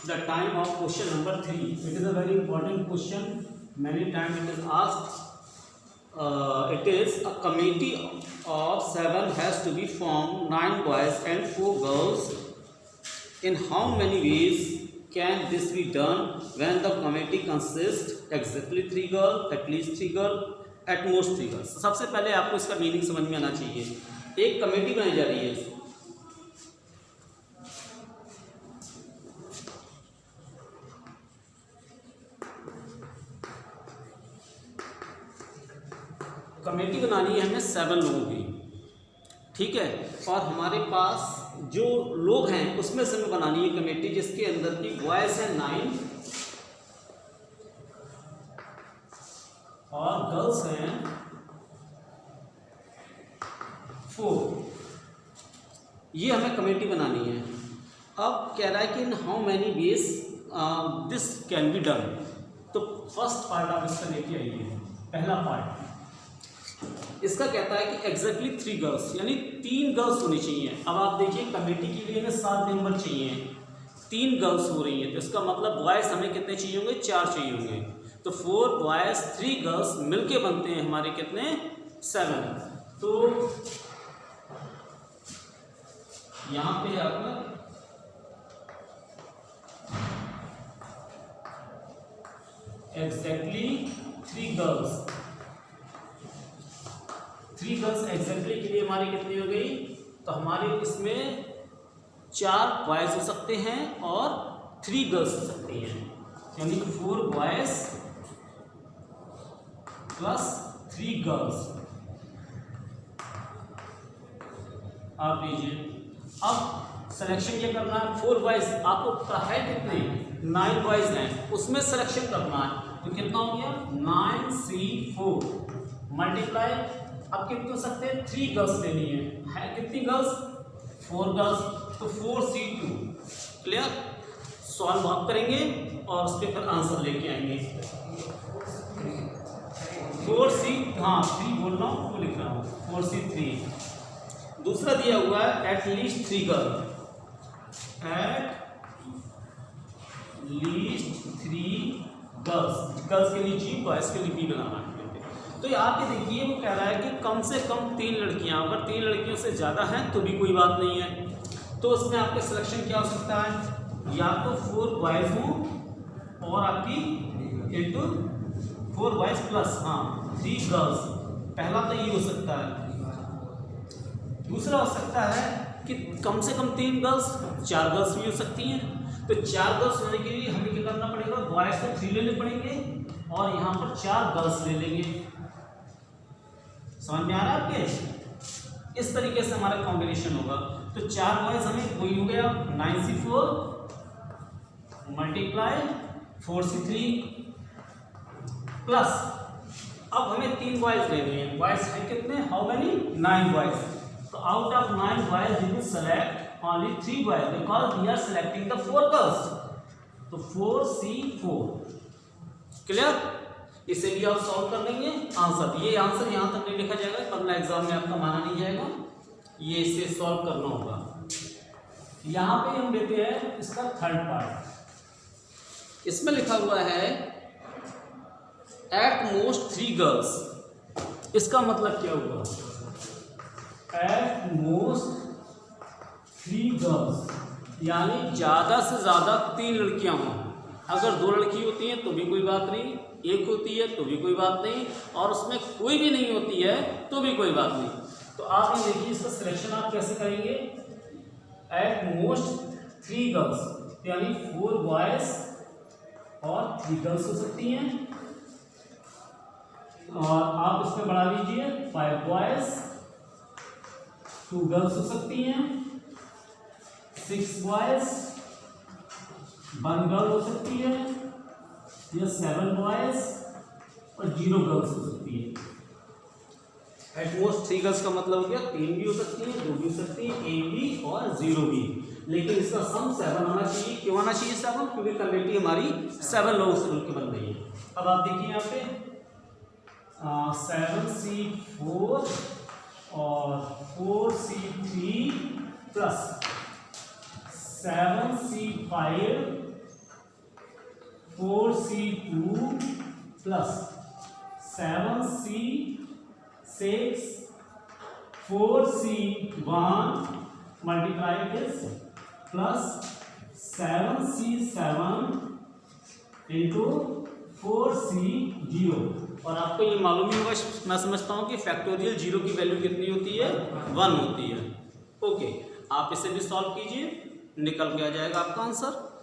the time of question number 3. It is a very important question. Many times it is asked. It is a committee of 7 has to be formed, 9 boys and 4 girls. In how many ways can this be done when the committee consists exactly 3 girls, at least 3 girls, at most 3 girls? सबसे पहले आपको इसका meaning समझ में आना चाहिए. एक committee बनाई जा रही है. कमेटी बनानी है हमें 7 लोगों की, ठीक है. और हमारे पास जो लोग हैं उसमें से हमें बनानी है कमेटी जिसके अंदर की बॉयज़ हैं 9 और गर्ल्स हैं 4. ये हमें कमेटी बनानी है. अब कह रहा है कि in how many ways this can be done. तो फर्स्ट पार्ट आप इसका लेके आइए. पहला पार्ट इसका कहता है कि एग्जैक्टली 3 गर्ल्स, यानी 3 गर्ल्स होनी चाहिए. अब आप देखिए कमेटी के लिए हमें 7 मेंबर चाहिए, 3 गर्ल्स हो रही हैं, तो इसका मतलब बॉयज़ हमें कितने चाहिए होंगे? 4 चाहिए होंगे. तो 4 बॉयज़ 3 गर्ल्स मिलके बनते हैं हमारे कितने? 7. तो यहाँ पे आपका एग्जैक्टली 3 गर्ल्स एग्जैक्टली के लिए हमारी कितनी हो गई? तो हमारे इसमें 4 बॉयज़ हो सकते हैं और 3 गर्ल्स हो सकती हैं, यानी कि 4 बॉयज़ प्लस 3 गर्ल्स. आप लीजिए. अब सिलेक्शन ये करना है. 4 बॉयज़ आपको पता है कितने? 9 बॉयज़ हैं, उसमें सिलेक्शन करना है. तो कितना हो गया? 9C4 multiply. अब कितने हो सकते हैं? 3 गर्ल्स लेनी है कितनी गर्ल्स? 4 गर्ल्स. तो 4C2. क्लियर. सॉल्व आप करेंगे और उसके फिर आंसर लेके आएंगे. 4C, हाँ 3 बोल रहा हूँ, वो लिख रहा हूँ. 4C3. दूसरा दिया हुआ है at least 3 girl. At least 3 girls के लिए जी, बॉयज़ के लिए बी बनाना है. तो यहाँ पे देखिए वो कह रहा है कि कम से कम 3 लड़कियाँ. अगर 3 लड़कियों से ज़्यादा हैं तो भी कोई बात नहीं है. तो उसमें आपके सिलेक्शन क्या हो सकता है? या तो 4 बॉयज़ हों और आपकी इंटू 4 बॉयज़ प्लस 3 गर्ल्स. पहला तो ये हो सकता है. दूसरा हो सकता है कि कम से कम 3 गर्ल्स, 4 गर्ल्स भी हो सकती हैं. तो 4 गर्ल्स होने के लिए हमें क्या करना पड़ेगा? बॉयज़ को 3 लेने पड़ेंगे और यहाँ पर 4 गर्ल्स ले लेंगे. समझ में आ रहा है आपके? इस तरीके से हमारा कॉम्बिनेशन होगा. तो 4 बॉयज़ हमें वही हो गया 9C4 मल्टीप्लाई 4C3 प्लस. अब हमें 3 बॉयज़ लेने हैं. बॉयज़ है कितने? How many? 9 बॉयज़. तो out of 9 boys we will select only 3 boys because we are selecting the 4 girls. तो 4C4. क्लियर. इसे भी आप सॉल्व कर लेंगे. आंसर, ये आंसर यहाँ तक नहीं लिखा जाएगा, अगला एग्जाम में आपका माना नहीं जाएगा. ये इसे सॉल्व करना होगा. यहाँ पे हम लेते हैं इसका थर्ड पार्ट. इसमें लिखा हुआ है एट मोस्ट 3 गर्ल्स. इसका मतलब क्या होगा? एट मोस्ट 3 गर्ल्स यानी ज़्यादा से ज़्यादा 3 लड़कियाँ हों. अगर 2 लड़की होती हैं तो भी कोई बात नहीं, 1 होती है तो भी कोई बात नहीं, और उसमें कोई भी नहीं होती है तो भी कोई बात नहीं. तो आप ये देखिए इसका सिलेक्शन आप कैसे करेंगे? एट मोस्ट 3 गर्ल्स यानी 4 बॉयज़ और 3 गर्ल्स हो सकती हैं. और आप इसमें बढ़ा लीजिए 5 बॉयज़ 2 गर्ल्स हो सकती हैं, 6 बॉयज़ 1 गर्ल हो सकती है, या 7 बॉयज़ और 0 गर्ल्स हो सकती है. एट मोस्ट 3 गर्ल्स का मतलब हो गया 3 भी हो सकती है, 2 भी हो सकती है, 1 भी और 0 भी. लेकिन इसका सम 7 होना चाहिए. क्यों होना चाहिए 7? क्योंकि कमेटी हमारी 7 लोगों से मिलकर बन रही है. अब आप देखिए यहाँ पे 7C4 और 4C3 plus 7C5 4c2 plus 7c6 4c1 multiply this plus 7c7 into 4c0। और आपको ये मालूम ही होगा, मैं समझता हूँ कि फैक्टोरियल जीरो की वैल्यू कितनी होती है, 1 होती है। ओके, आप इसे भी सॉल्व कीजिए, निकल के आ जाएगा आपका आंसर।